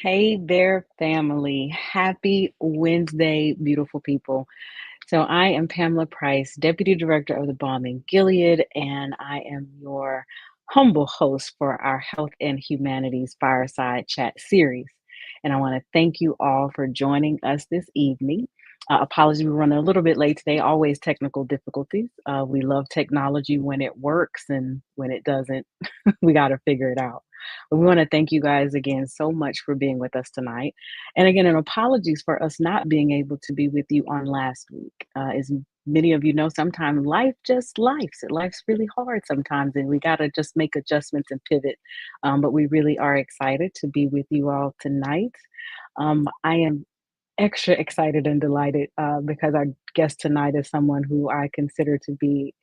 Hey there, family. Happy Wednesday, beautiful people. So, I am Pamela Price, Deputy Director of the Balm in Gilead, and I am your humble host for our Health and Humanities Fireside Chat series. And I want to thank you all for joining us this evening. Apologies, we're running a little bit late today, always technical difficulties. We love technology when it works, and when it doesn't, we got to figure it out. But we want to thank you guys again so much for being with us tonight. And again, an apologies for us not being able to be with you on last week. As many of you know, sometimes life just lifes. Life's really hard sometimes, and we got to just make adjustments and pivot. But we really are excited to be with you all tonight. I am extra excited and delighted because our guest tonight is someone who I consider to be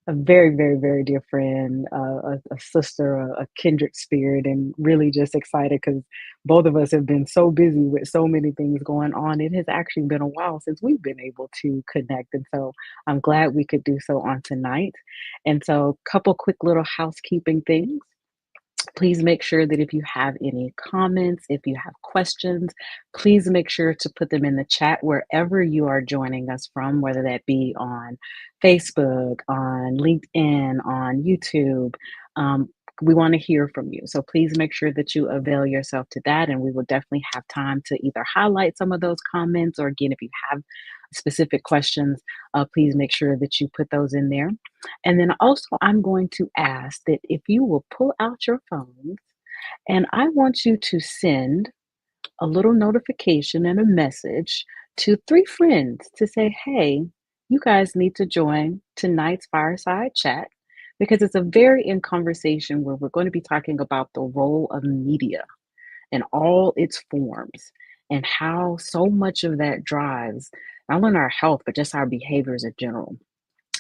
a very, very, very dear friend, a sister, a kindred spirit, and really just excited because both of us have been so busy with so many things going on. It has actually been a while since we've been able to connect. And so I'm glad we could do so on tonight. And so, couple quick little housekeeping things. Please make sure that if you have any comments, if you have questions, please make sure to put them in the chat wherever you are joining us from, whether that be on Facebook, on LinkedIn, on YouTube. We want to hear from you. So please make sure that you avail yourself to that, and we will definitely have time to either highlight some of those comments, or again, if you have specific questions, please make sure that you put those in there. And then also, I'm going to ask that if you will pull out your phones, and I want you to send a little notification and a message to three friends to say, hey, you guys need to join tonight's fireside chat because it's a very in conversation where we're going to be talking about the role of media in all its forms and how so much of that drives not only our health, but just our behaviors in general.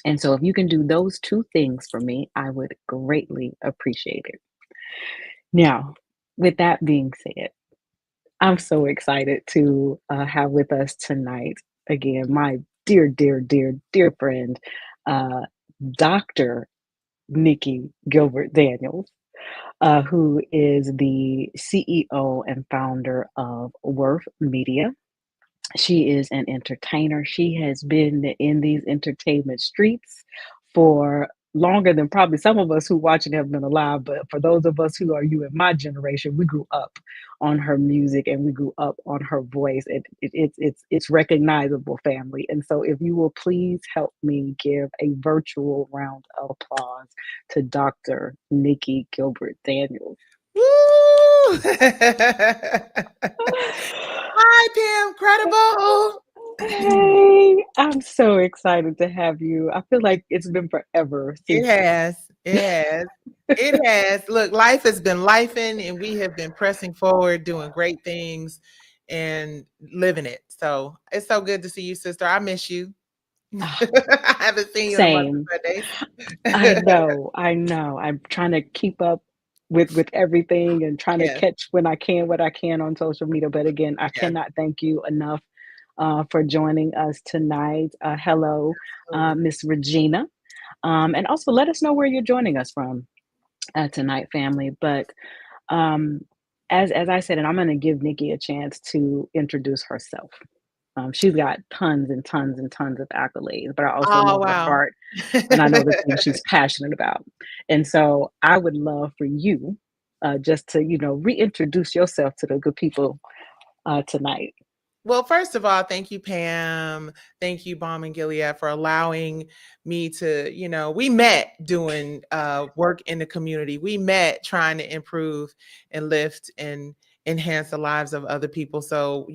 And so, if you can do those two things for me, I would greatly appreciate it. Now, with that being said, I'm so excited to have with us tonight again my dear, dear, dear, dear friend, uh, Dr. Nikki Gilbert Daniels, who is the CEO and founder of Worth Media. She is an entertainer. She has been in these entertainment streets for longer than probably some of us who watch it have been alive. But for those of us who are you in my generation, we grew up on her music and we grew up on her voice. It's recognizable, family. And so, if you will please help me give a virtual round of applause to Dr. Nikki Gilbert Daniels. Woo! Hi, Pam. Credible. Hey, I'm so excited to have you. I feel like it's been forever It since. has. It has. It has. Look, life has been lifing, and we have been pressing forward, doing great things, and living it. So it's so good to see you, sister. I miss you. Ah, I haven't seen you in a month same. of Sundays. I know. I'm trying to keep up with everything and trying to Yes, catch when I can what I can on social media. But again, I yes, cannot thank you enough for joining us tonight. Hello, absolutely. Miss Regina, and also let us know where you're joining us from tonight, family. But um, as I said, and I'm going to give Nikki a chance to introduce herself. She's got tons and tons and tons of accolades, but I also Oh know her wow. heart and I know the things she's passionate about. And so I would love for you just to, reintroduce yourself to the good people tonight. Well, first of all, thank you, Pam. Thank you, Balm and Gilead, for allowing me to, we met doing work in the community. We met trying to improve and lift and enhance the lives of other people. So,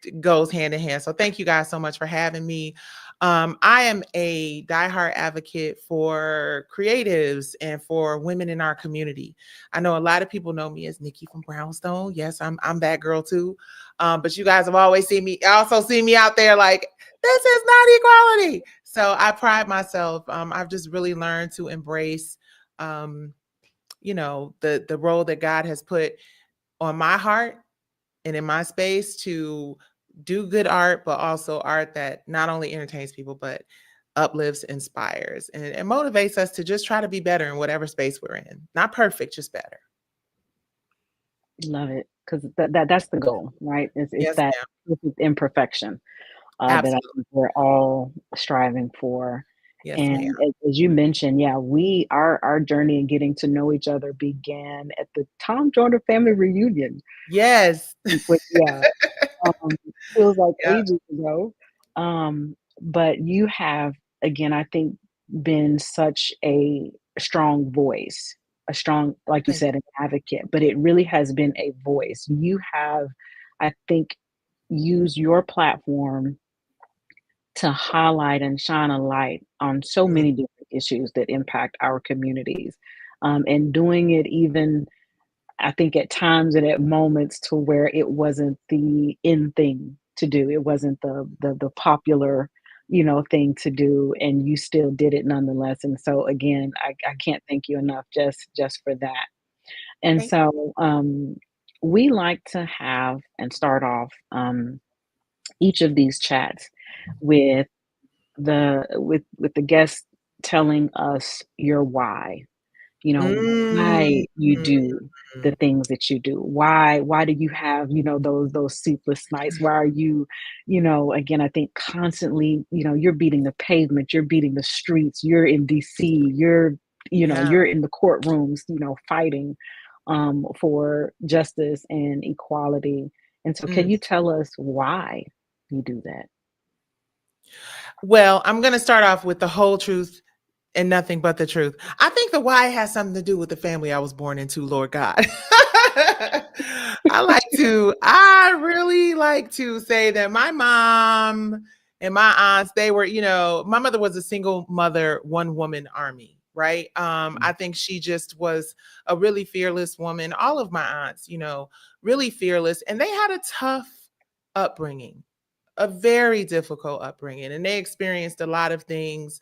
it goes hand in hand. So thank you guys so much for having me. I am a diehard advocate for creatives and for women in our community. I know a lot of people know me as Nikki from Brownstone. Yes, I'm that girl too. But you guys have always seen me, also seen me out there like, this is not equality. So I pride myself. I've just really learned to embrace, um, the role that God has put on my heart and in my space to do good art, but also art that not only entertains people, but uplifts, inspires, and motivates us to just try to be better in whatever space we're in. Not perfect, just better. Love it, 'cause that's the goal, right? It's Yes, that ma'am. perfect imperfection, that I Absolutely. think we're all striving for. Yes, ma'am. And as you mentioned, yeah, our journey in getting to know each other began at the Tom Joyner family reunion, Yes. which yeah, um, feels like Yep. ages ago. But you have, again, I think, been such a strong voice, a strong, like you Thank said, an advocate, but it really has been a voice. You have, I think, used your platform to highlight and shine a light on so you. Mm, many different issues that impact our communities. And doing it even, I think, at times and at moments to where it wasn't the in thing to do. It wasn't the popular, thing to do, and you still did it nonetheless. And so again, I can't thank you enough just for that. And thank so we like to have and start off each of these chats with with the guest telling us your why, Mm, why you do the things that you do. Why do you have, those sleepless nights? Why are you, again, I think constantly, you're beating the pavement, you're beating the streets, you're in DC, yeah. you're in the courtrooms, fighting for justice and equality. And so can Mm. you tell us why you do that? Well, I'm gonna start off with the whole truth and nothing but the truth. I think the why has something to do with the family I was born into, Lord God. I really like to say that my mom and my aunts, they were, my mother was a single mother, one woman army, right? I think she just was a really fearless woman. All of my aunts, really fearless, and they had a tough upbringing, a very difficult upbringing, and they experienced a lot of things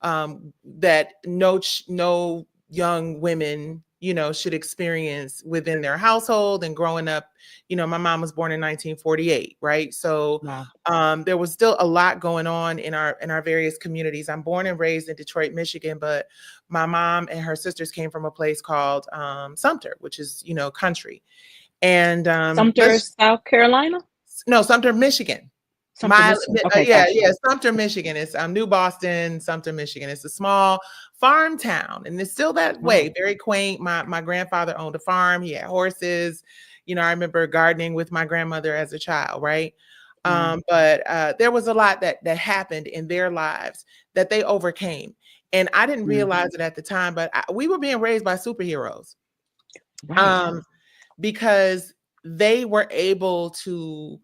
that no young women, should experience within their household and growing up. My mom was born in 1948, right? So Wow. there was still a lot going on in our various communities. I'm born and raised in Detroit, Michigan, but my mom and her sisters came from a place called Sumter, which is country. And Sumter, let's South Carolina? no, Sumter, Michigan. Sumter, Michigan. Okay, Yeah, gotcha. yeah, Sumter, Michigan. It's New Boston, Sumter, Michigan. It's a small farm town, and it's still that Wow. way. Very quaint. My grandfather owned a farm. He had horses. I remember gardening with my grandmother as a child, right? Wow. But there was a lot that happened in their lives that they overcame, and I didn't Mm, realize it at the time. But we were being raised by superheroes, right. um, because they were able to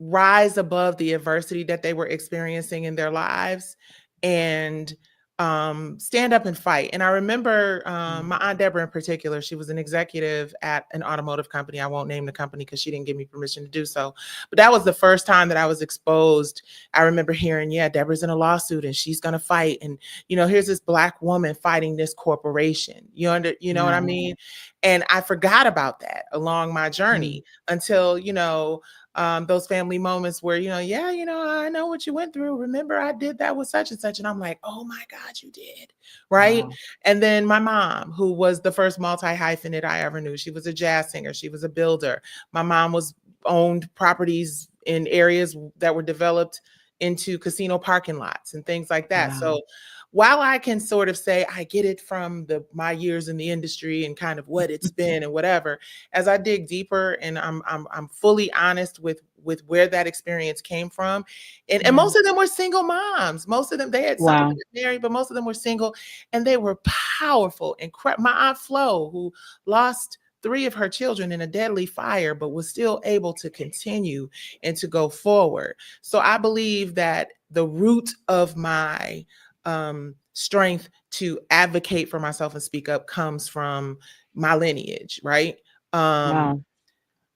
rise above the adversity that they were experiencing in their lives and stand up and fight. And I remember Mm, my aunt Deborah in particular, she was an executive at an automotive company. I won't name the company because she didn't give me permission to do so. But that was the first time that I was exposed. I remember hearing, yeah, Deborah's in a lawsuit and she's going to fight. And, here's this Black woman fighting this corporation. You know what I wow. mean? And I forgot about that along my Mm, journey until, those family moments where, yeah, I know what you went through. Remember, I did that with such and such. And I'm like, oh my God, you did. Right. wow. And then my mom, who was the first multi hyphenate I ever knew, she was a jazz singer, she was a builder. My mom was owned properties in areas that were developed into casino parking lots and things like that. Wow. So while I can sort of say I get it from my years in the industry and kind of what it's been and whatever, as I dig deeper and I'm fully honest with where that experience came from, and Yeah. most of them were single moms. Most of them, they had some of Wow. them married, but most of them were single, and they were powerful. Incredible. My aunt Flo, who lost three of her children in a deadly fire, but was still able to continue and to go forward. So I believe that the root of my strength to advocate for myself and speak up comes from my lineage, right? Um, Wow.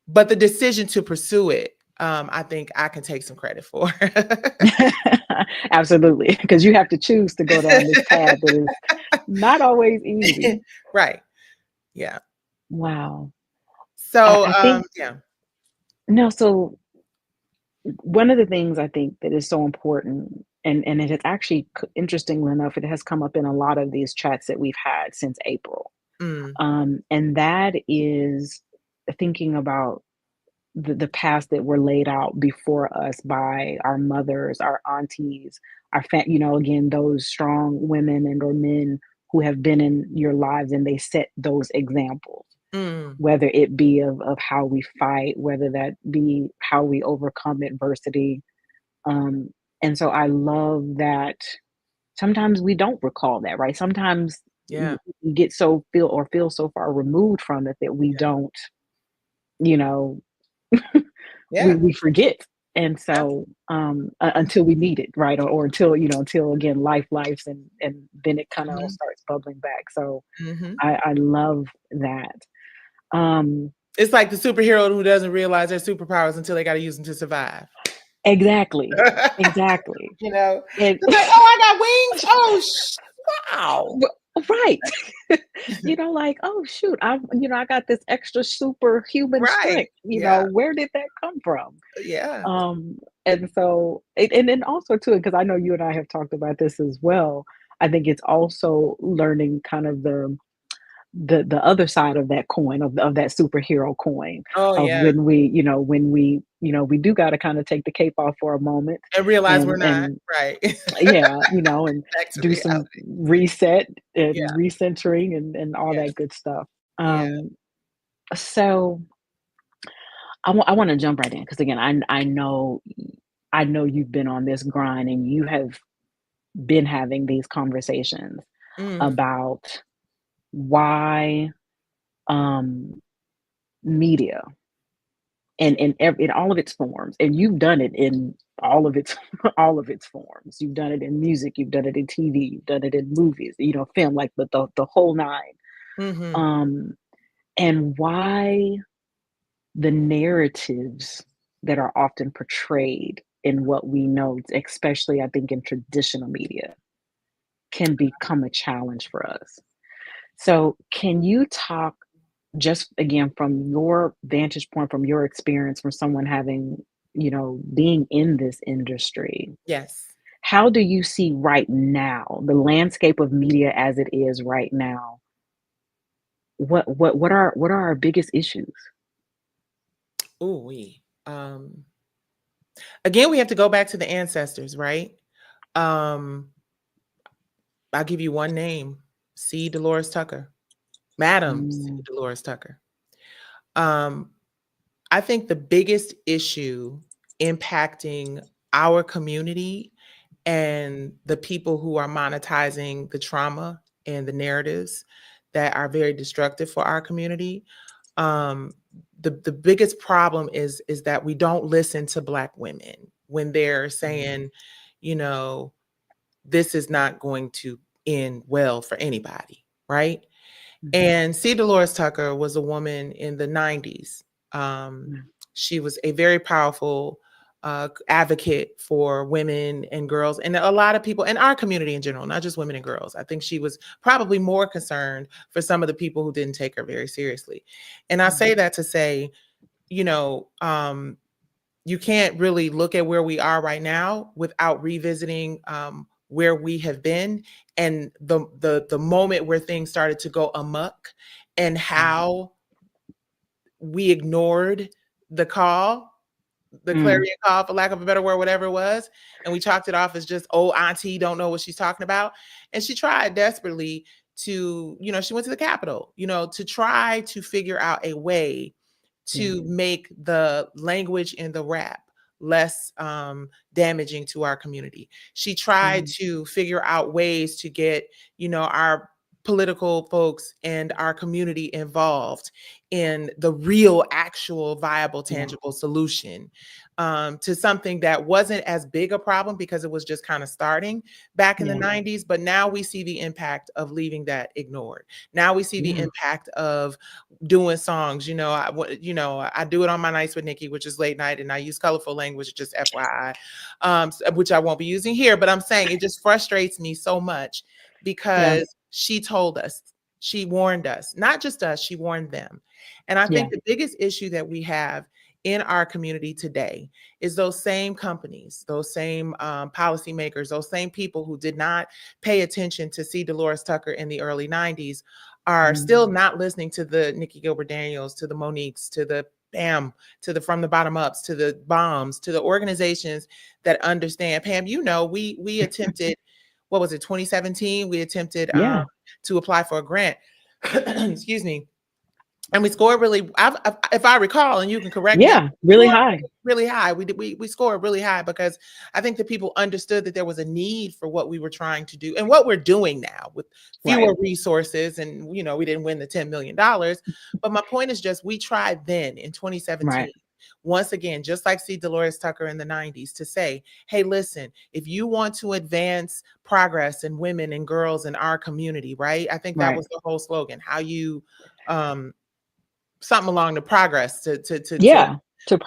but the decision to pursue it, I think I can take some credit for. Absolutely, because you have to choose to go down this path that is not always easy. Right. Yeah. Wow. I, So, I think yeah. no. So one of the things I think that is so important, and it has actually, interestingly enough, it has come up in a lot of these chats that we've had since April. Mm, And that is thinking about the past that were laid out before us by our mothers, our aunties, again, those strong women and or men who have been in your lives and they set those examples, Mm, whether it be of how we fight, whether that be how we overcome adversity. Um, and so I love that sometimes we don't recall that, right? Sometimes yeah. we get feel so far removed from it that we don't, you know, Yeah. we forget. And Yeah. so until we need it, right? Or until, until again life's and then it kind of Mhm. starts bubbling back. So Mhm. I love that. Um It's like the superhero who doesn't realize their superpowers until they gotta use them to survive. exactly. Exactly. You know? And It's like, "Oh, I got wings? Oh, wow." right. Like, oh shoot, I got this extra superhuman Right. strength. Yeah. Where did that come from? Yeah. And so, and then also too, because I know you and I have talked about this as well. I think it's also learning kind of the other side of that coin of that superhero coin Oh, of yeah. we do got to kind of take the cape off for a moment And realize we're not. and Right. yeah, and Back to do some reality. reset Yeah. and recentering and all Yes. that good stuff. Yeah. Um, so I want to jump right in because again, I know you've been on this grind and you have been having these conversations Mm. about why um, media in all of its forms, and you've done it in all of its all of its forms. You've done it in music, you've done it in TV, you've done it in movies, film, like the whole nine. Mhm. Um, and why the narratives that are often portrayed in what we know, especially I think in traditional media, can become a challenge for us. So, can you talk just again from your vantage point, from your experience, from someone having, being in this industry? Yes. How do you see right now the landscape of media as it is right now? What are our biggest issues? Ooh wee. Again, we have to go back to the ancestors, right? Um, I'll give you one name, C. Dolores Tucker, Madam C. Mm, Dolores Tucker. Um, I think the biggest issue impacting our community and the people who are monetizing the trauma and the narratives that are very destructive for our community. Um, the biggest problem is that we don't listen to Black women when they're mm, saying, you know, this is not going to end well for anybody, right? mhm, And C. Dolores Tucker was a woman in the 90s. Um, mm, she was a very powerful advocate for women and girls, and a lot of people in our community in general, not just women and girls. I think she was probably more concerned for some of the people who didn't take her very seriously. And I mm, say that to say, you know, you can't really look at where we are right now without revisiting where we have been and the moment where things started to go amok and mm, how we ignored the call, the mm, clarion call, for lack of a better word, whatever it was, and we chalked it off as just old auntie don't know what she's talking about. And she tried desperately to, she went to the Capitol, to try to figure out a way yeah, to make the language in the rap less damaging to our community. She tried mm, to figure out ways to get, our political folks and our community involved in the real, actual, viable, yeah, tangible solution to something that wasn't as big a problem because it was just kind of starting back in the yeah, 90s. But now we see the impact of leaving that ignored. Now we see the yeah, impact of doing songs. I do it on my nights with Nikki, which is late night, and I use colorful language, just FYI, which I won't be using here. But I'm saying it just frustrates me so much yeah, because she told us, she warned us, not just us, she warned them. And I yeah, think the biggest issue that we have in our community today is those same companies, those same policymakers, those same people who did not pay attention to see Dolores Tucker in the early 90s are still Mhm. not listening to the Nikki Gilbert Daniels, to the Moniques, to the Pam, to the From the Bottom Ups, to the Bombs, to the organizations that understand. Pam, we attempted, what was it, 2017? We attempted Yeah. to apply for a grant. Excuse me. And we scored really, if I recall, and you can correct me, Yeah, we really scored high. really high. We scored really high because I think that people understood that there was a need for what we were trying to do and what we're doing now with Right, fewer resources. And we didn't win the $10 million, but my point is just we tried then in 2017. right, Once again, just like C. Dolores Tucker in the 90s, to say, hey, listen, if you want to advance progress in women and girls in our community, right? I think that right. was the whole slogan. How you um something along the progress to Yeah,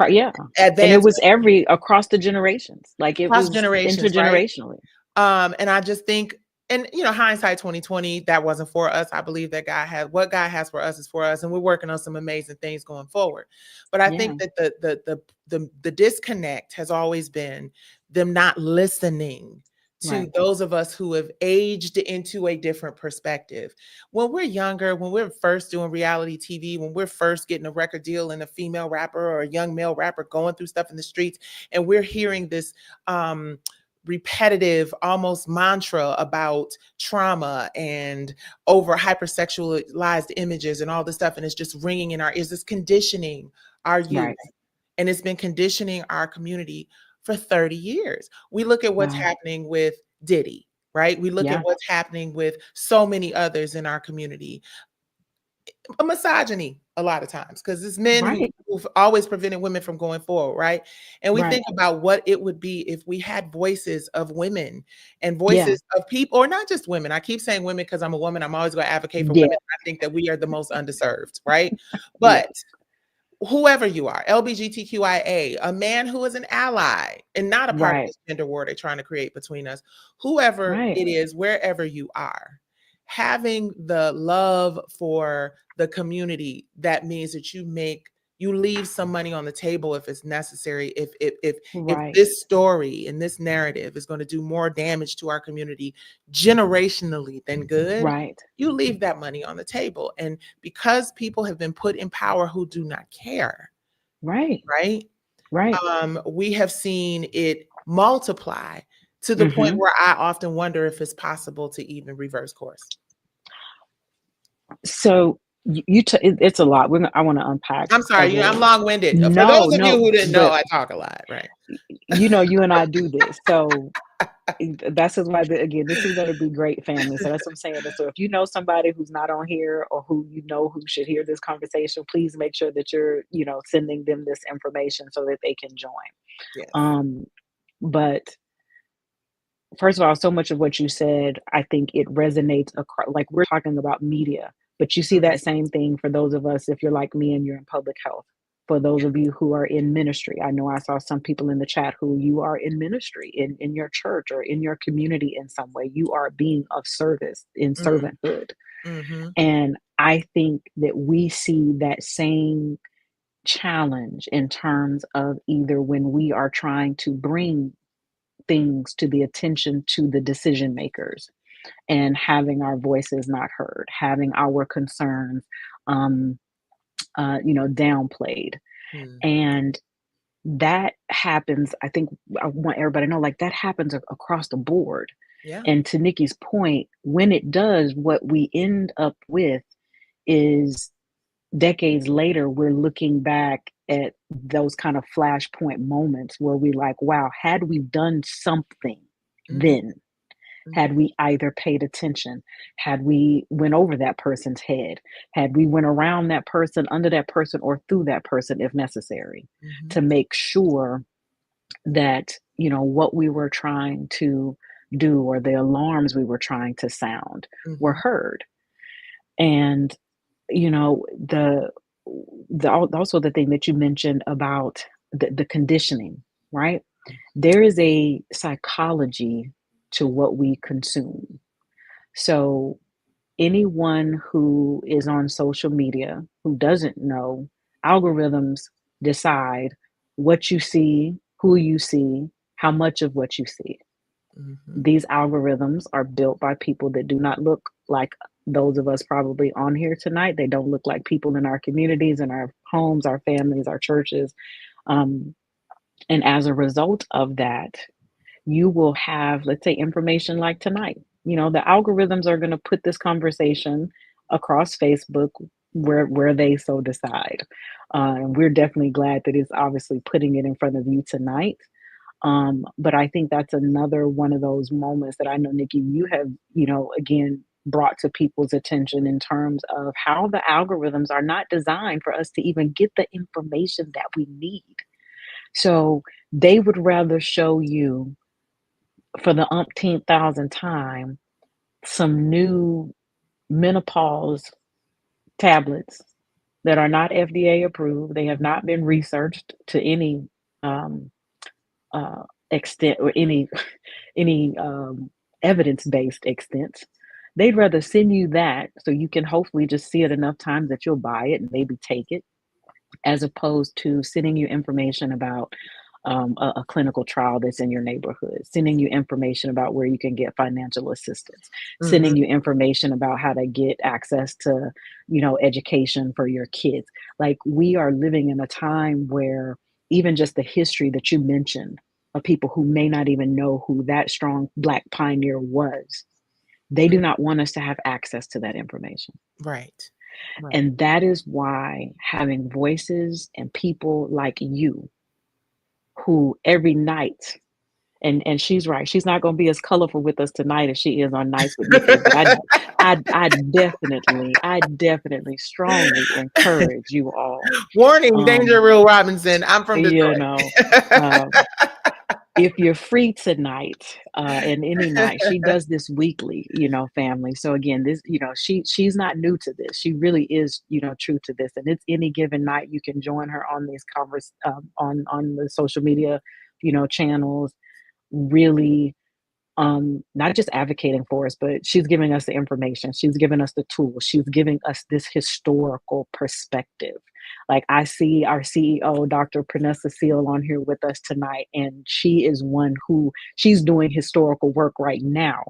yeah, and it advance was every across the generations, like, it across was generations, right? intergenerationally. And I just think, and hindsight 2020, that wasn't for us. I believe that God has what God has for us is for us, and we're working on some amazing things going forward. But I Yeah, think that the disconnect has always been them not listening to right, those of us who have aged into a different perspective. When we're younger, when we're first doing reality TV, when we're first getting a record deal and a female rapper or a young male rapper going through stuff in the streets, and we're hearing this repetitive almost mantra about trauma and over hypersexualized images and all this stuff, and it's just ringing in our ears. It's conditioning our youth, right. and it's been conditioning our community for 30 years. We look at what's Wow. happening with Diddy, right? We look at Yeah, what's happening with so many others in our community. A misogyny a lot of times because it's men right, who've always prevented women from going forward, right? And we right. think about what it would be if we had voices of women and Yeah, voices of people, or not just women. I keep saying women because I'm a woman. I'm always going to advocate for yeah, women. I think that we are the most underserved, right? yeah. But whoever you are, LGBTQIA, a man who is an ally and not a part of Right, this gender war they're trying to create between us, whoever right, it is, wherever you are, having the love for the community, that means that you leave some money on the table if it's necessary. If right, this story and this narrative is going to do more damage to our community generationally than good, right, you leave that money on the table. And because people have been put in power who do not care, right, right? right. We have seen it multiply to the point Mhm. where I often wonder if it's possible to even reverse course. So it's a lot. I wanna unpack I'm sorry, several. I'm long-winded. For No, those of you no, who didn't know, but I talk a lot, right? you and I do this, so that's just why again, this is gonna be great family. So that's what I'm saying. And so if you know somebody who's not on here or who you know who should hear this conversation, please make sure that you're, sending them this information so that they can join. Yes. Um, but first of all, so much of what you said, I think it resonates across, like we're talking about media, but you see Mhm. that same thing for those of us, if you're like me and you're in public health. For those Yeah. of you who are in ministry, I know I saw some people in the chat who you are in ministry in your church or in your community in some way. You are being of service in Mm, servanthood. mhm, And I think that we see that same challenge in terms of either when we are trying to bring things to the attention to the decision makers and having our voices not heard, having our concerns, um, downplayed. mm. And that happens, I think I want everybody to know, like, that happens across the board. Yeah. And to Nikki's point, when it does, what we end up with is decades later, we're looking back at those kind of flashpoint moments where we like, wow, had we done something Mhm, then, had mhm, we either paid attention, had we went over that person's head, had we went around that person, under that person, or through that person if necessary, mhm, to make sure that what we were trying to do or the alarms we were trying to sound were mhm, heard. And also the thing that you mentioned about the conditioning, right? There is a psychology to what we consume. So anyone who is on social media who doesn't know, algorithms decide what you see, who you see, how much of what you see. mhm, These algorithms are built by people that do not look like those of us probably on here tonight. They don't look like people in our communities, in our homes, our families, our churches. Um, and as a result of that, you will have, let's say, information like tonight. The algorithms are going to put this conversation across Facebook where they so decide. And we're definitely glad that it's obviously putting it in front of you tonight. But I think that's another one of those moments that I know, Nikki, you have, again, brought to people's attention in terms of how the algorithms are not designed for us to even get the information that we need. So they would rather show you for the umpteenth thousand time some new menopause tablets that are not FDA approved. They have not been researched to any um, uh, extent or any evidence-based extent. They'd rather send you that so you can hopefully just see it enough times that you'll buy it and maybe take it, as opposed to sending you information about a clinical trial that's in your neighborhood, sending you information about where you can get financial assistance, Mhm. sending you information about how to get access to, education for your kids. Like, we are living in a time where even just the history that you mentioned of people who may not even know who that strong Black pioneer was, they do not want us to have access to that information. Right. Right. And that is why having voices and people like you who every night, and she's right, she's not going to be as colorful with us tonight as she is on nights with Nikki, but I definitely strongly encourage you all, Warning, danger, um Will Robinson. I'm from you Detroit. know um if you're free tonight, and any night, she does this weekly, family. So again, this, she's not new to this. She really is, true to this. And it's any given night you can join her on these on the social media, channels, really, not just advocating for us, but she's giving us the information. She's giving us the tools. She's giving us this historical perspective. Like, I see our CEO, Dr. Pranessa Seal, on here with us tonight, and she is one who she's doing historical work right now.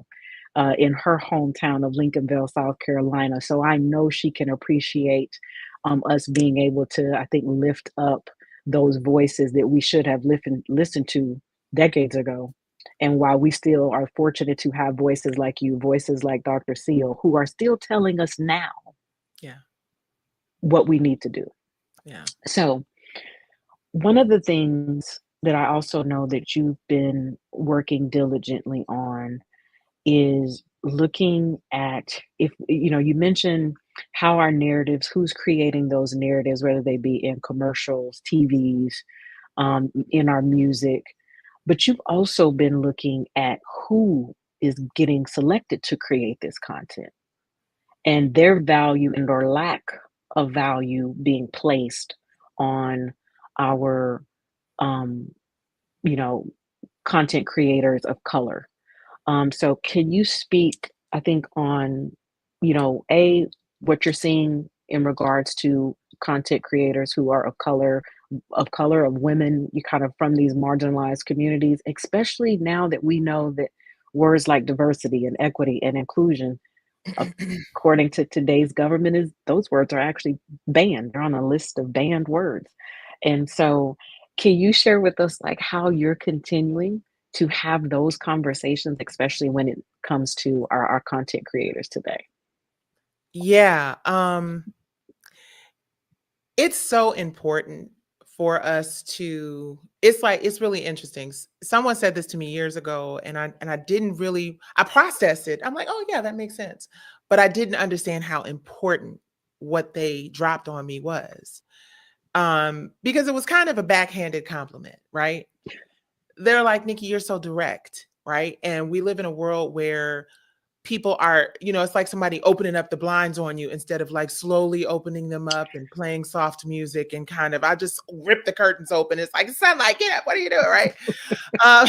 In her hometown of Lincolnville, South Carolina. So I know she can appreciate us being able to, I think, lift up those voices that we should have listened to decades ago. And while we still are fortunate to have voices like you, voices like Dr. Seal, who are still telling us now Yeah. what we need to do. Yeah. So, one of the things that I also know that you've been working diligently on is looking at, if you mentioned how our narratives, who's creating those narratives, whether they be in commercials, TVs, in our music, but you've also been looking at who is getting selected to create this content and their value and or lack of value being placed on our um, you know content creators of color. So can you speak, I think, on, a what you're seeing in regards to content creators who are of women, you kind of from these marginalized communities, especially now that we know that words like diversity and equity and inclusion, according to today's government, is those words are actually banned. They're on a list of banned words. And so can you share with us like how you're continuing to have those conversations, especially when it comes to our content creators today? Yeah. It's so important for us to it's really interesting. Someone said this to me years ago and I didn't really I processed it. I'm like, "Oh yeah, that makes sense." But I didn't understand how important what they dropped on me was. Because it was kind of a backhanded compliment, right? They're like, "Nikki, you're so direct," right? And we live in a world where people are, it's like somebody opening up the blinds on you instead of like slowly opening them up and playing soft music and kind of, I just rip the curtains open. It's like, sunlight, get up. What are you doing? Right. Um,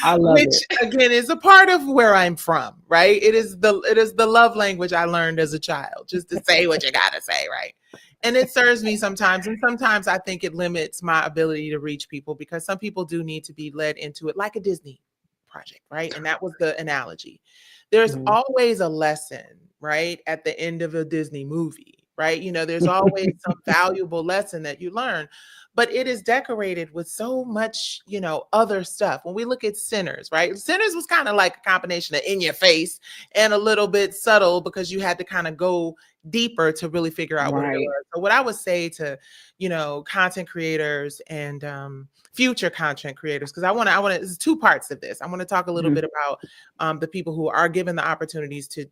I love which it. again is a part of where I'm from. Right. It is the love language I learned as a child, just to say what you got to say. Right. And it serves me sometimes. And sometimes I think it limits my ability to reach people because some people do need to be led into it like a Disney project, right? And that was the analogy. There's Mhm. always a lesson, right? At the end of a Disney movie, right? There's always some valuable lesson that you learn, but it is decorated with so much, other stuff. When we look at Sinners, right? Sinners was kind of like a combination of in your face and a little bit subtle because you had to kind of go deeper to really figure out what it Right. was. So what I would say to, content creators and future content creators, because there's two parts of this. I want to talk a little Mhm. bit about the people who are given the opportunities to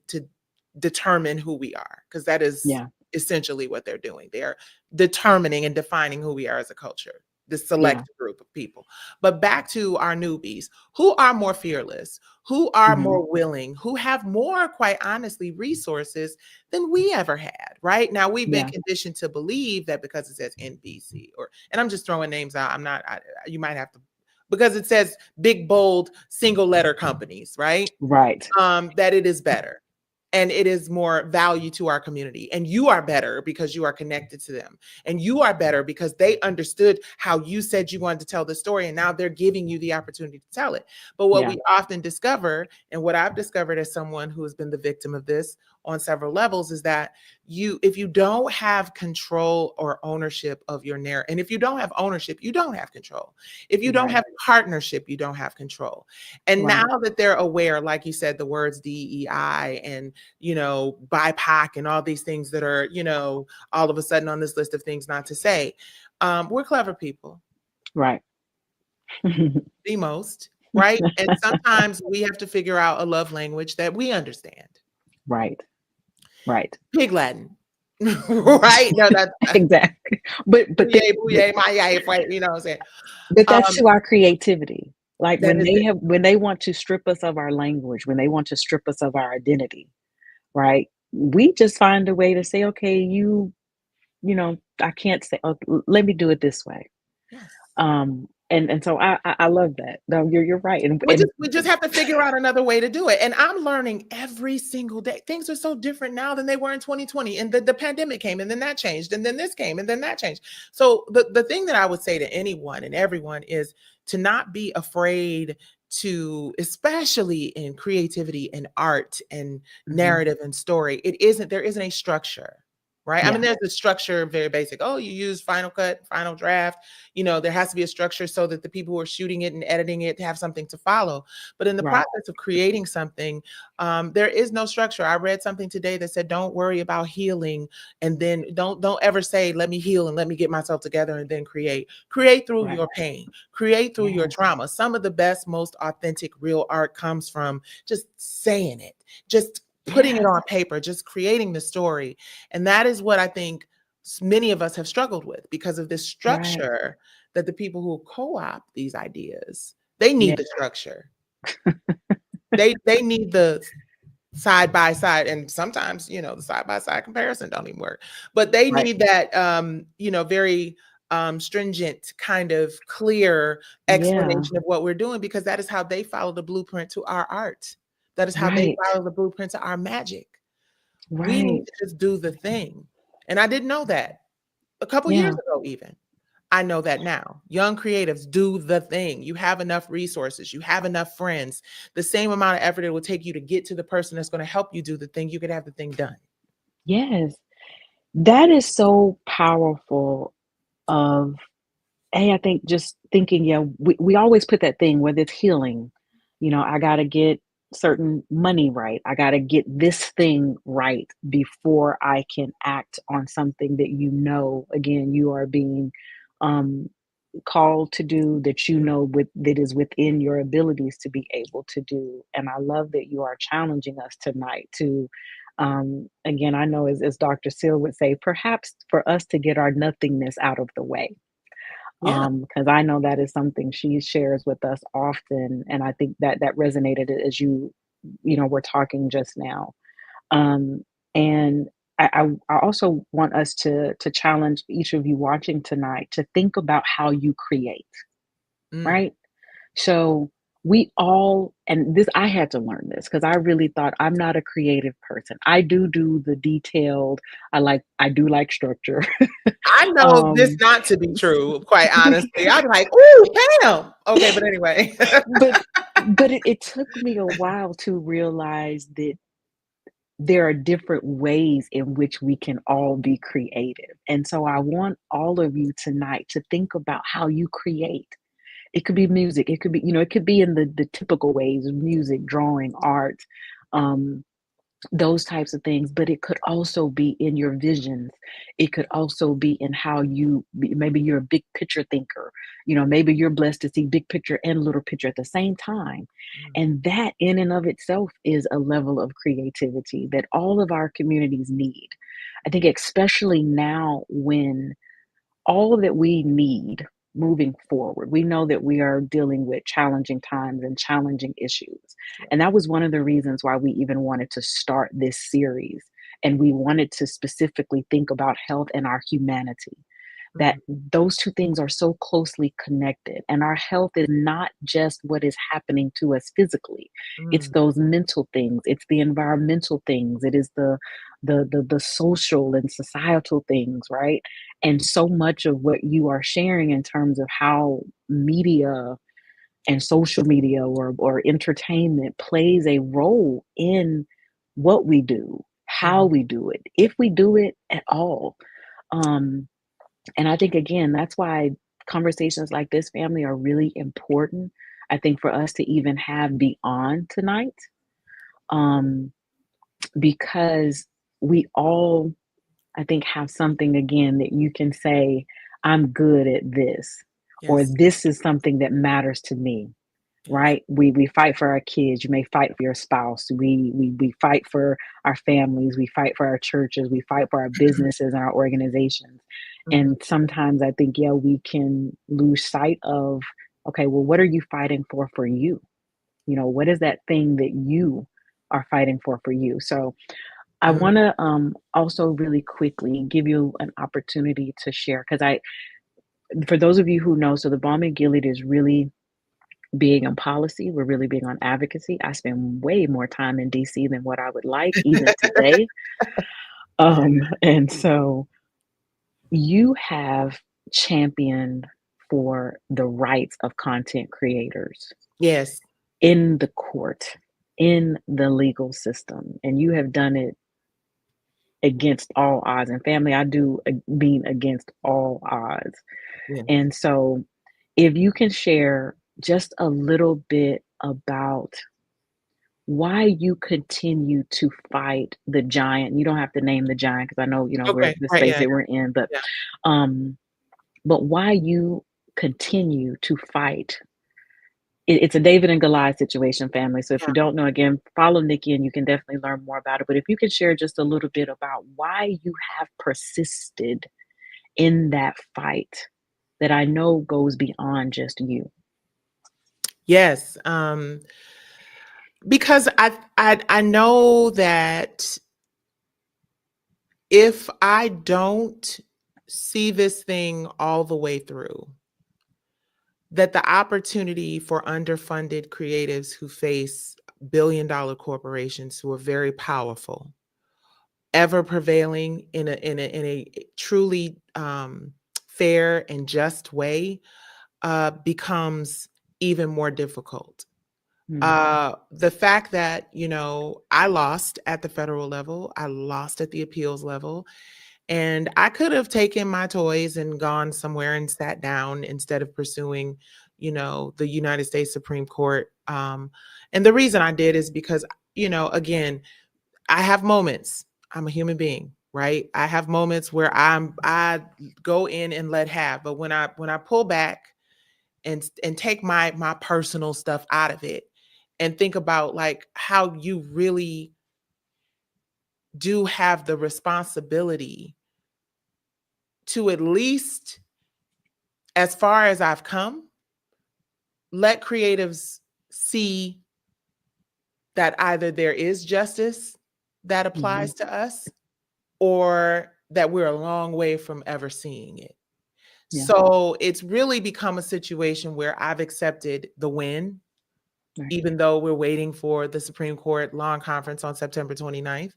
determine who we are, because that is Yeah. essentially what they're doing. They're determining and defining who we are as a culture, this Yeah. select group of people. But back to our newbies, who are more fearless, who are Mhm. more willing, who have more, quite honestly, resources than we ever had, right? Now, we've been Yeah. conditioned to believe that because it says NBC, and I'm just throwing names out. You might have to, because it says big, bold, single letter companies, right? Right. That it is better and it is more value to our community. And you are better because you are connected to them. And you are better because they understood how you said you wanted to tell the story. And now they're giving you the opportunity to tell it. But what Yeah. we often discover, and what I've discovered as someone who has been the victim of this on several levels, is that if you don't have control or ownership of your narrative, and if you don't have ownership, you don't have control. If you don't Right. have partnership, you don't have control. And now Right. that they're aware, like you said, the words DEI and, BIPOC and all these things that are, all of a sudden on this list of things not to say, we're clever people, Right. the most, right? And sometimes we have to figure out a love language that we understand. Right. Right. Pig Latin, right? No, that's Exactly. But booyah, booyah, my yay, you know what I'm saying? that's Um, to our creativity. Like that is it. when they want to strip us of our language, when they want to strip us of our identity, right? We just find a way to say, okay, I can't say, oh, let me do it this way. Yes. And so I love that. No, you're right. We And just we just have to figure out another way to do it. And I'm learning every single day. Things are so different now than they were in 2020. And the pandemic came and then that changed. And then this came and then that changed. So the thing that I would say to anyone and everyone is to not be afraid to, especially in creativity and art and mhm, narrative and story, there isn't a structure. Right. I mean, yeah, there's a structure, very basic. Oh, you use Final Cut, Final Draft. There has to be a structure so that the people who are shooting it and editing it have something to follow. But in the right, process of creating something, there is no structure. I read something today that said, "Don't worry about healing, and then don't ever say, 'Let me heal and let me get myself together and then create.' Create through right. your pain, create through your Yes, trauma. Some of the best, most authentic, real art comes from just saying it, just putting it yes, on paper, just creating the story, and that is what I think." Many of us have struggled with because of this right. structure that the people who co-opt these ideas, they Yeah, need the structure. They need the side by side, and sometimes, the side by side comparison don't even work. But they right. need that very stringent kind of clear Yeah, explanation of what we're doing, because that is how they follow the blueprint to our art. That is how they right, follow the blueprint to our magic. We need right. to just do the thing. And I didn't know that a couple years Yeah, ago even. I know that now. Young creatives, do the thing. You have enough resources. You have enough friends. The same amount of effort it will take you to get to the person that's going to help you do the thing, you could have the thing done. yes. That is so powerful of hey, I think just thinking, yeah, we always put that thing, whether it's healing, I gotta get certain money right. I gotta get this thing right before I can act on something that again, you are being um called to do, that Mm, that is within your abilities to be able to do. And I love that you are challenging us tonight to again, I know as Dr. Seal would say, perhaps for us to get our nothingness out of the way, yeah. because I know that is something she shares with us often, and I think that resonated as were talking just now. Um, and I also want us to challenge each of you watching tonight to think about how you create, Mm, right? So we all, and this I had to learn this because I really thought I'm not a creative person. I do the detailed. I do like structure. I know this um, not to be true, quite honestly. I'm like, "Ooh, Pam." Okay, but anyway. but But it took me a while to realize that there are different ways in which we can all be creative. And so I want all of you tonight to think about how you create. It could be music, it could be, it could be in the typical ways of music, drawing, art, um, those types of things, but it could also be in your visions. It could also be in how maybe you're a big picture thinker. Maybe you're blessed to see big picture and little picture at the same time. Mm, And that in and of itself is a level of creativity that all of our communities need. I think especially now when all that we need moving forward. We know that we are dealing with challenging times and challenging issues. yeah. And that was one of the reasons why we even wanted to start this series. And we wanted to specifically think about health and our humanity, that Mm, those two things are so closely connected. And our health is not just what is happening to us physically. It's mm, those mental things, it's the environmental things, it is the social and societal things, right? And so much of what you are sharing in terms of how media and social media or entertainment plays a role in what we do, how mhm. we do it, if we do it at all. Um, and I think, again, that's why conversations like this, family, are really important. I think for us to even have beyond tonight, um, because we all, I think, have something, again, that you can say, I'm good at this, or Yes, this is something that matters to me. yes. Right? We fight for our kids. You may fight for your spouse. We fight for our families. We fight for our churches. We fight for our businesses and our organizations. Mhm, And sometimes I think, yeah, we can lose sight of, okay, well, what are you fighting for you? What is that thing that you are fighting for you? So I mm, want to also really quickly give you an opportunity to share, because for those of you who know, so the Balm and Gilead is really being on policy. We're really being on advocacy. I spend way more time in DC than what I would like, even today. And so you have championed for the rights of content creators yes, in the court, in the legal system, and you have done it against all odds. And family, I do mean against all odds. yes. And so if you can share just a little bit about why you continue to fight the giant. You don't have to name the giant, because I know, we're Okay, the right, space yeah, that we're in, yeah, um, but why you continue to fight. It's a David and Goliath situation, family. So if yeah. you don't know, again, follow Nikki and you can definitely learn more about it. But if you could share just a little bit about why you have persisted in that fight that I know goes beyond just you. Yes, because I know that if I don't see this thing all the way through, that the opportunity for underfunded creatives who face billion-dollar corporations who are very powerful, ever prevailing in a truly, fair and just way, becomes even more difficult. Mm, The fact that, I lost at the federal level, I lost at the appeals level, and I could have taken my toys and gone somewhere and sat down instead of pursuing, the United States Supreme Court. And the reason I did is because, again, I have moments. I'm a human being, right? I have moments where I go in and let have, but when I pull back and take my personal stuff out of it and think about like how you really do have the responsibility to, at least as far as I've come, let creatives see that either there is justice that mhm, applies to us, or that we're a long way from ever seeing it. yeah, So it's really become a situation where I've accepted the win, right. even though we're waiting for the Supreme Court long conference on September 29th.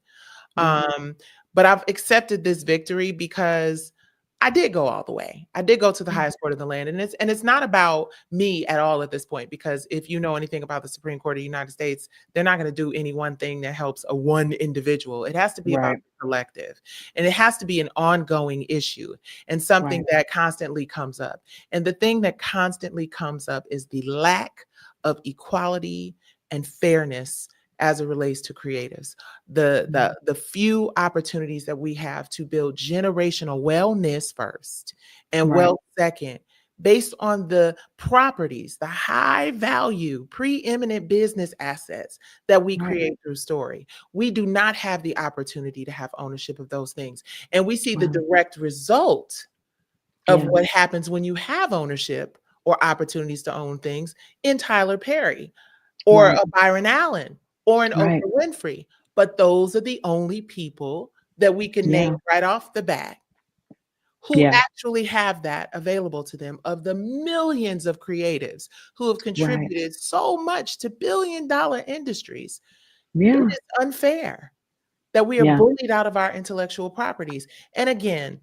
Mhm, Um, but I've accepted this victory because I did go all the way. I did go to the Mm. highest court of the land, and it's not about me at all at this point, because if you know anything about the Supreme Court of the United States, they're not going to do any one thing that helps a one individual. It has to be about Right, the collective, and it has to be an ongoing issue and something right, that constantly comes up. And the thing that constantly comes up is the lack of equality and fairness as it relates to creatives, mm, the few opportunities that we have to build generational wellness first and right, wealth second, based on the properties, the high value preeminent business assets that we right. create through story. We do not have the opportunity to have ownership of those things, and we see the Wow. direct result of Yeah, what happens when you have ownership or opportunities to own things in Tyler Perry or right, a Byron Allen or an Oprah right. Winfrey. But those are the only people that we can name Yeah, right off the bat who yeah, actually have that available to them, of the millions of creatives who have right. contributed so much to billion-dollar industries. It Yeah, is unfair that we are yeah, bullied out of our intellectual properties. And again,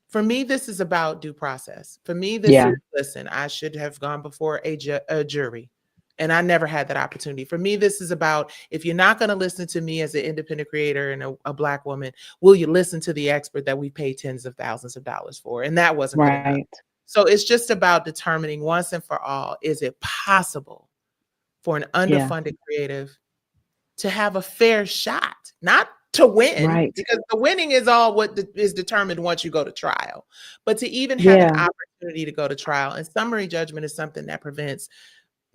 for me, this is about due process. For me, this yeah, is, listen, I should have gone before a jury, and I never had that opportunity. For me, this is about, if you're not going to listen to me as an independent creator and a Black woman, will you listen to the expert that we pay tens of thousands of dollars for? And that wasn't good enough. right. So it's just about determining once and for all, is it possible for an Yeah, underfunded creative to have a fair shot, not to win, right. because the winning is all what is determined once you go to trial, but to even have an Yeah. opportunity to go to trial. And summary judgment is something that prevents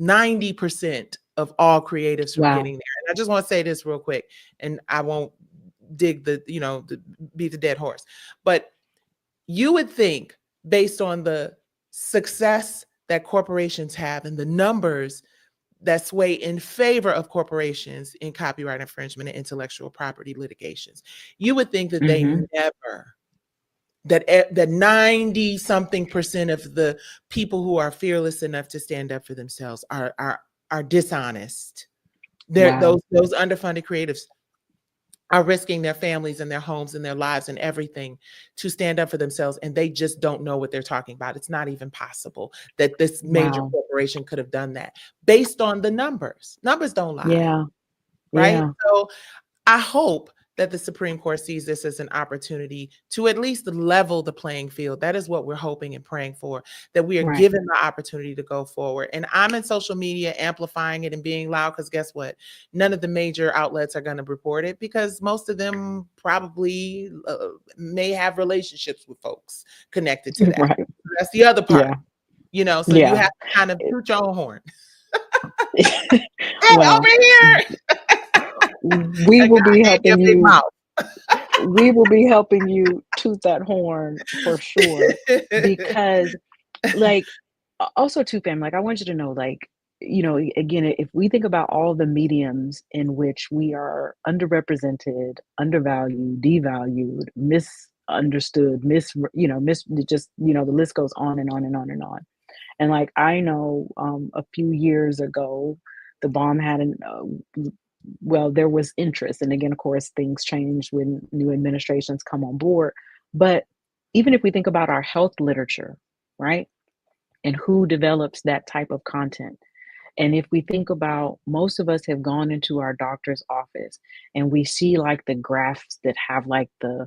90% of all creatives from Wow. getting there. And I just want to say this real quick, and I won't dig beat the dead horse, but you would think, based on the success that corporations have and the numbers that sway in favor of corporations in copyright infringement and intellectual property litigations, you would think that they Mhm. never, that 90 something percent of the people who are fearless enough to stand up for themselves are dishonest. They're Wow. those underfunded creatives are risking their families and their homes and their lives and everything to stand up for themselves, and they just don't know what they're talking about. It's not even possible that this major Wow. corporation could have done that, based on the numbers. Numbers don't lie, Yeah. right? Yeah. So I hope that the Supreme Court sees this as an opportunity to at least level the playing field. That is what we're hoping and praying for, that we are Right. given the opportunity to go forward. And I'm in social media amplifying it and being loud, because guess what? None of the major outlets are going to report it, because most of them probably may have relationships with folks connected to that. Right. That's the other part, Yeah. so you Yeah. have to kind of It toot your own horn. Hey, over well, here. we I will be gave you a helping big you mouth. we will be helping you toot that horn for sure because like also too fam like I want you to know like again if we think about all the mediums in which we are underrepresented, undervalued, devalued, misunderstood, mis just the list goes on and on and on and on. And like I know a few years ago the bomb had an well, there was interest. And again, of course, things change when new administrations come on board. But even if we think about our health literature, right? And who develops that type of content. And if we think about most of us have gone into our doctor's office and we see like the graphs that have like the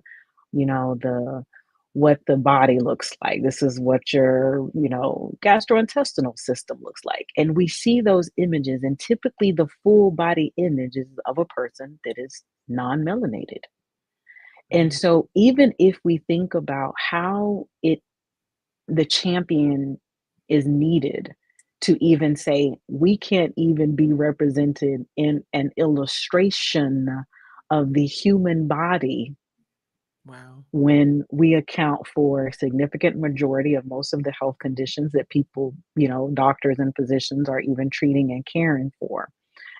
what the body looks like. This is what your, gastrointestinal system looks like. And we see those images, and typically the full body image is of a person that is non-melanated. And Mhm. so even if we think about how the champion is needed to even say we can't even be represented in an illustration of the human body Wow. when we account for a significant majority of most of the health conditions that people, doctors and physicians are even treating and caring for.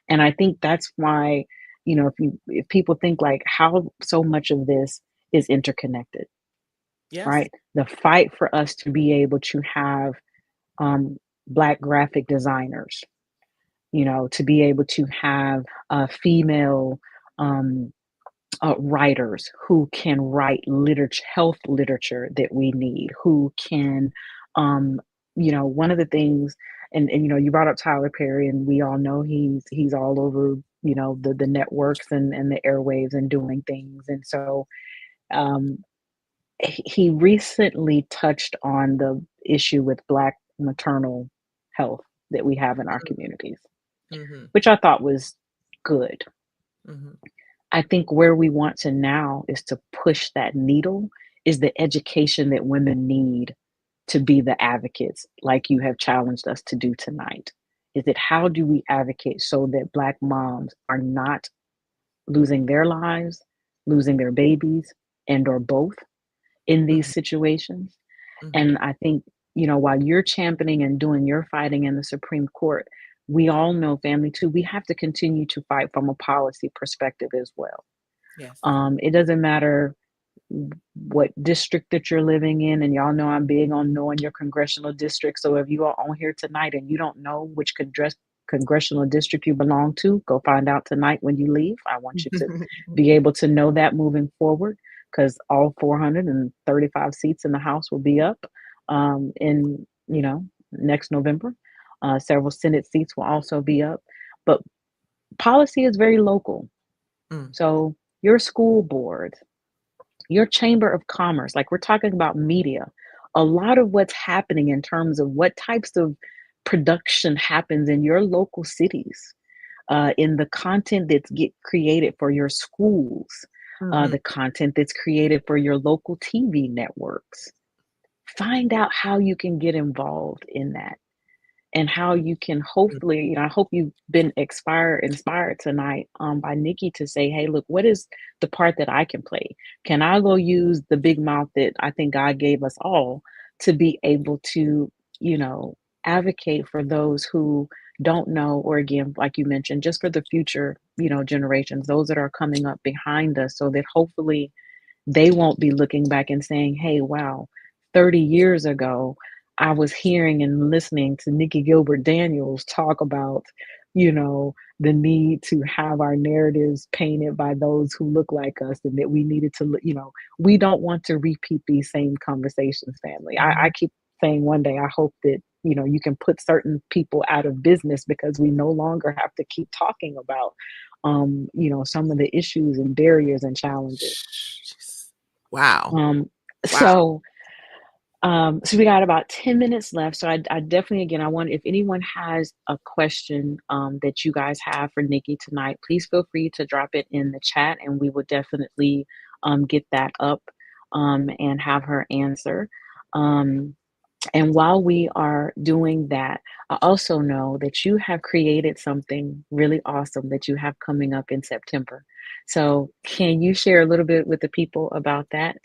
And I think that's why, if people think like how so much of this is interconnected, Yes. right? The fight for us to be able to have Black graphic designers, to be able to have female um, writers who can write literature, health literature that we need, who can, um, one of the things, and you brought up Tyler Perry, and we all know he's all over, the networks and the airwaves and doing things, and so um, he recently touched on the issue with Black maternal health that we have in our communities, Mm-hmm. which I thought was good. Mm-hmm. I think where we want to now is to push that needle is the education that women need to be the advocates like you have challenged us to do tonight. Is it how do we advocate so that Black moms are not losing their lives, losing their babies, and or both in these Mm-hmm. situations? Mm-hmm. And I think, while you're championing and doing your fighting in the Supreme Court, we all know, family too, we have to continue to fight from a policy perspective as well. Yes. It doesn't matter what district that you're living in, and y'all know I'm big on knowing your congressional district. So if you are on here tonight and you don't know which congressional district you belong to, go find out tonight when you leave. I want you to be able to know that moving forward, because all 435 seats in the House will be up in next November. Several Senate seats will also be up, but policy is very local. Mm. So your school board, your chamber of commerce, like we're talking about media, a lot of what's happening in terms of what types of production happens in your local cities, in the content that's get created for your schools, Mm-hmm. the content that's created for your local TV networks. Find out how you can get involved in that, and how you can hopefully, I hope you've been inspired tonight, by Nikki, to say, hey, look, what is the part that I can play? Can I go use the big mouth that I think God gave us all to be able to, you know, advocate for those who don't know, or again, like you mentioned, just for the future, generations, those that are coming up behind us, so that hopefully they won't be looking back and saying, hey, wow, 30 years ago, I was hearing and listening to Nikki Gilbert Daniels talk about, the need to have our narratives painted by those who look like us, and that we needed to, we don't want to repeat these same conversations, family. I keep saying one day, I hope that, you can put certain people out of business because we no longer have to keep talking about, some of the issues and barriers and challenges. Wow. Um, Wow. so, so we got about 10 minutes left. So I definitely, again, I want, if anyone has a question that you guys have for Nikki tonight, please feel free to drop it in the chat, and we will definitely get that up and have her answer. Um, and while we are doing that, I also know that you have created something really awesome that you have coming up in September. So, can you share a little bit with the people about that,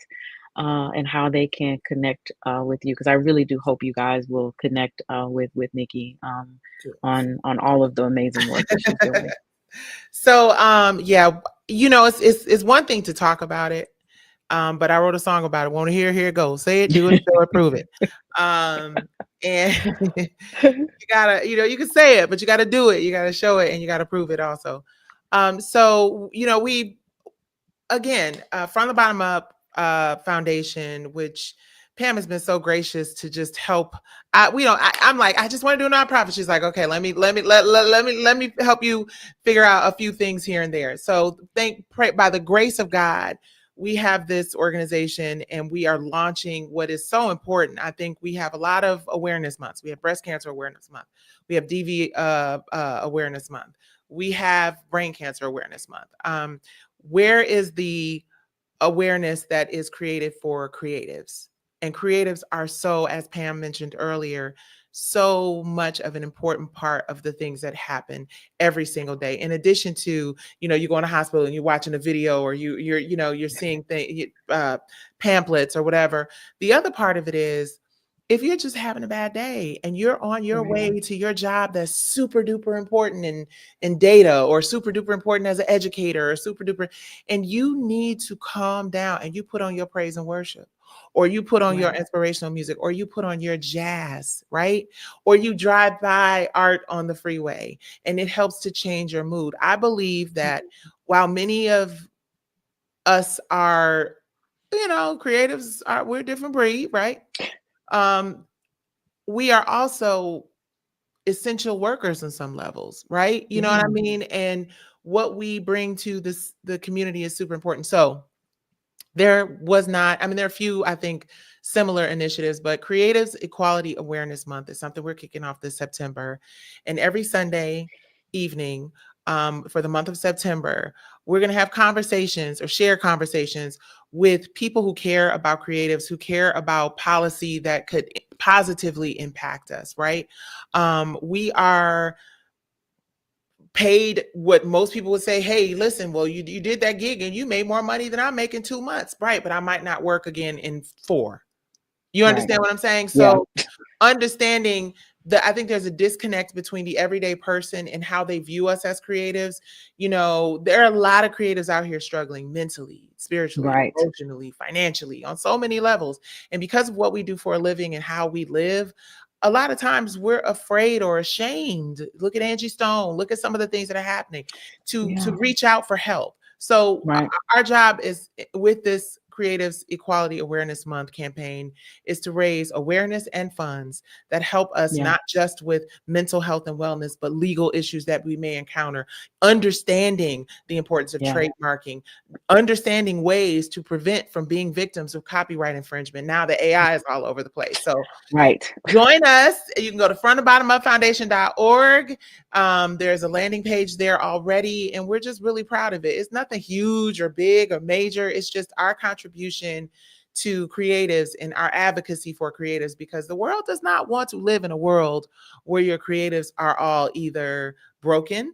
and how they can connect with you? Because I really do hope you guys will connect with Nikki, on all of the amazing work that she's doing. So yeah, it's one thing to talk about it. But I wrote a song about it. Want to hear? Here it goes. Say it, do it, show it, prove it. And you gotta, you can say it, but you gotta do it. You gotta show it, and you gotta prove it also. So we, again, from the bottom up foundation, which Pam has been so gracious to just help. I'm like, I just want to do a nonprofit. She's like, okay, let me help you figure out a few things here and there. So pray by the grace of God, we have this organization, and we are launching what is so important. I think we have a lot of awareness months. We have breast cancer awareness month. We have DV awareness month. We have brain cancer awareness month. Where is the awareness that is created for creatives? And creatives are so, as Pam mentioned earlier, so much of an important part of the things that happen every single day. In addition to, you go in a hospital and you're watching a video, or you're seeing pamphlets or whatever. The other part of it is, if you're just having a bad day and you're on your Right. way to your job that's super duper important in data, or super duper important as an educator, or super duper, and you need to calm down, and you put on your praise and worship, or you put on your Right. inspirational music, or you put on your jazz, right? Or you drive by art on the freeway, and it helps to change your mood. I believe that while many of us are, creatives are, we're a different breed, right? Um, we are also essential workers in some levels, right? You know what I Yeah. mean? And what we bring to the community is super important. So there was not, I mean, there are a few, I think, similar initiatives, but Creatives Equality Awareness Month is something we're kicking off this September. And every Sunday evening, for the month of September, we're going to have conversations or share conversations with people who care about creatives, who care about policy that could positively impact us, right? We are paid what most people would say, hey, listen, well, you did that gig and you made more money than I make in 2 months, right? But I might not work again in 4. You Right. understand what I'm saying? Yeah. So understanding that, I think there's a disconnect between the everyday person and how they view us as creatives. There are a lot of creatives out here struggling mentally, spiritually, Right. emotionally, financially, on so many levels. And because of what we do for a living and how we live, a lot of times we're afraid or ashamed. Look at Angie Stone, look at some of the things that are happening, to Yeah. reach out for help. So Right. our job is, with this Creatives Equality Awareness Month campaign, is to raise awareness and funds that help us Yeah. not just with mental health and wellness, but legal issues that we may encounter, understanding the importance of Yeah. trademarking, understanding ways to prevent from being victims of copyright infringement. Now the AI is all over the place. So Right. join us. You can go to frontandbottomupfoundation.org. There's a landing page there already, and we're just really proud of it. It's nothing huge or big or major. It's just our contribution to creatives and our advocacy for creatives, because the world does not want to live in a world where your creatives are all either broken,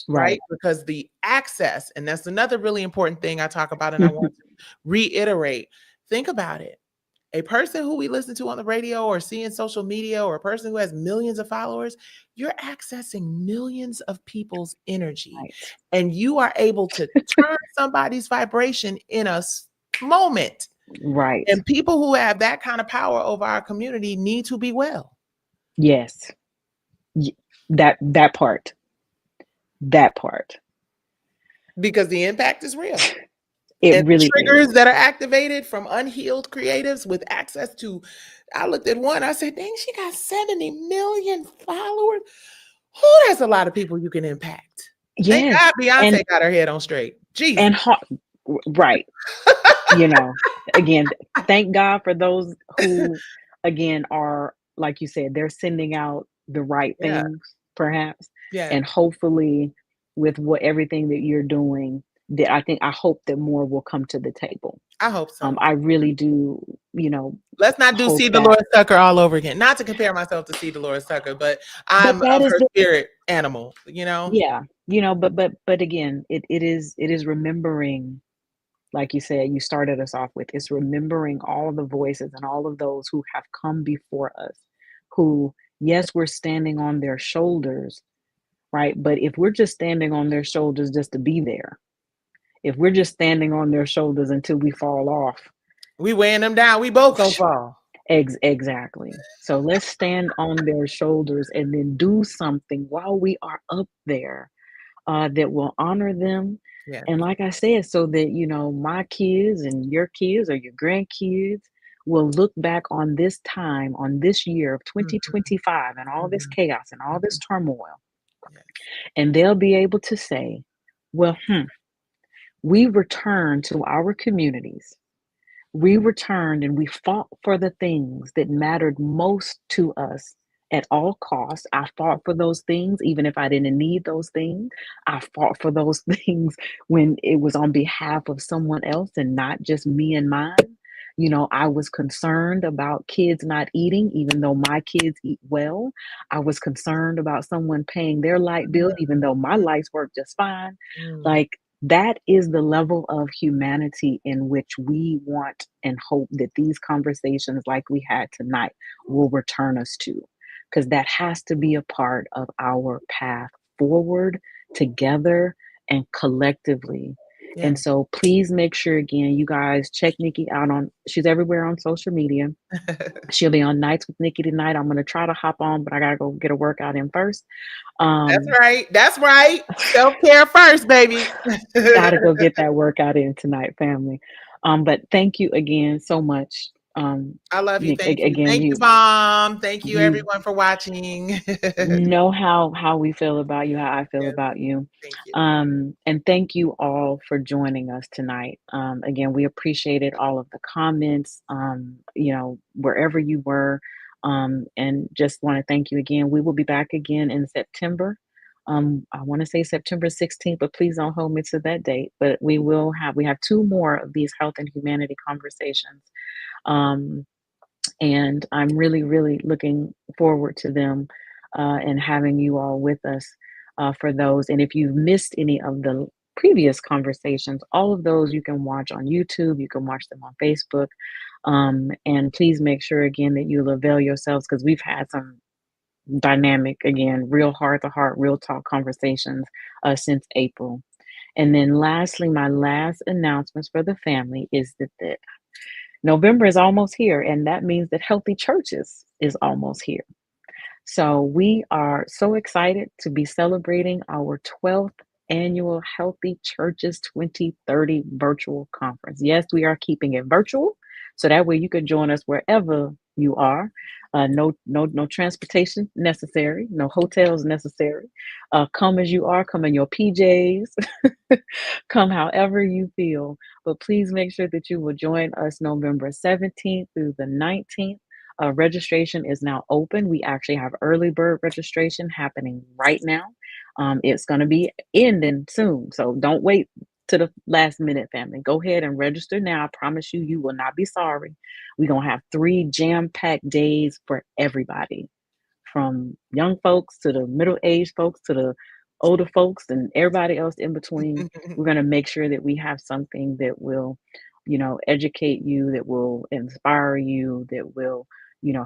right? Right. Because the access, and that's another really important thing I talk about, and I want to reiterate. Think about it. A person who we listen to on the radio or see in social media, or a person who has millions of followers, you're accessing millions of people's energy, Right. and you are able to turn somebody's vibration in a moment. Right. And people who have that kind of power over our community need to be well, Yes. Y- that part. That part. because the impact is real. It And the really triggers is. that are activated from unhealed creatives with access to, I looked at one, I said, dang, she got 70 million followers. Oh, that's a lot of people you can impact. Thank Yes. God Beyonce And got her head on straight. Jesus. and right. You know, again, thank God for those who, again, are, like you said, they're sending out the right Yeah. things, perhaps, Yeah. and hopefully, with what everything that you're doing, that I hope that more will come to the table. I hope so. I really do, you know, Let's not do hope See that. Dolores Tucker all over again. Not to compare myself to See Dolores Tucker, but But I'm that of is her the spirit animal, you know? yeah, but again, it is remembering, like you said, you started us off with, it's remembering all of the voices and all of those who have come before us, who, yes, we're standing on their shoulders, right? But if we're just standing on their shoulders just to be there, if we're just standing on their shoulders until we fall off, We weighing them down. We both gonna fall. exactly. So let's stand on their shoulders and then do something while we are up there, that will honor them. Yes. And like I said, so that, my kids and your kids or your grandkids will look back on this time, on this year of Mhm, 2025 and all this mhm, chaos and all this mhm. turmoil, Yes. and they'll be able to say, well, we returned to our communities. We returned and we fought for the things that mattered most to us at all costs. I fought for those things, even if I didn't need those things. I fought for those things when it was on behalf of someone else and not just me and mine. I was concerned about kids not eating, even though my kids eat well. I was concerned about someone paying their light bill, even though my lights work just fine. Mm, Like, that is the level of humanity in which we want and hope that these conversations, like we had tonight, will return us to. Because that has to be a part of our path forward together and collectively. Yeah. And so please make sure again, you guys check Nikki out she's everywhere on social media. She'll be on Nights with Nikki tonight. I'm gonna try to hop on, but I gotta go get a workout in first. That's Um, right. That's right. Self-care first, baby. Gotta go get that workout in tonight, family. But thank you again so much. I love you. Nick, Thank you. again, Thank you, Mom. Thank you, you everyone, for watching. know how we feel about you, how I feel Yes, about you. thank you. And thank you all for joining us tonight. Again, we appreciated all of the comments, wherever you were. And just want to thank you again. We will be back again in September. I want to say September 16th, but please don't hold me to that date. But we have two more of these health and humanity conversations. Um, and I'm really, really looking forward to them and having you all with us for those. And if you've missed any of the previous conversations, all of those you can watch on YouTube, you can watch them on Facebook. And please make sure again that you'll avail yourselves because we've had some dynamic, again, real heart to heart, real talk conversations since April. And then lastly, my last announcements for the family is that November is almost here, and that means that Healthy Churches is almost here. So we are so excited to be celebrating our 12th annual Healthy Churches 2030 virtual conference. Yes, we are keeping it virtual, so that way you can join us wherever you are. No transportation necessary, no hotels necessary. Come as you are, come in your PJs, come however you feel. But please make sure that you will join us November 17th through the 19th. Registration is now open. We actually have early bird registration happening right now. It's going to be ending soon. So don't wait to the last minute, family. Go ahead and register now. I promise you, you will not be sorry. We're going to have 3 jam-packed days for everybody, from young folks to the middle-aged folks to the older folks and everybody else in between. We're going to make sure that we have something that will, educate you, that will inspire you, that will,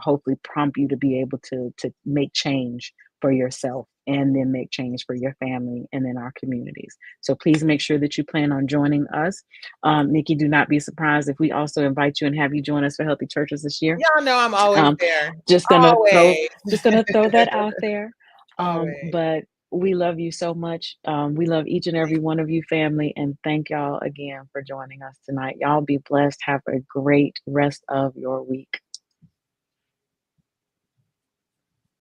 hopefully prompt you to be able to make change for yourself and then make change for your family and in our communities. So please make sure that you plan on joining us. Nikki, do not be surprised if we also invite you and have you join us for Healthy Churches this year. Y'all know I'm always Um, there. just gonna throw Always. just gonna throw that out there. Always. But we love you so much. We love each and every one of you, family, and thank y'all again for joining us tonight. Y'all be blessed. Have a great rest of your week.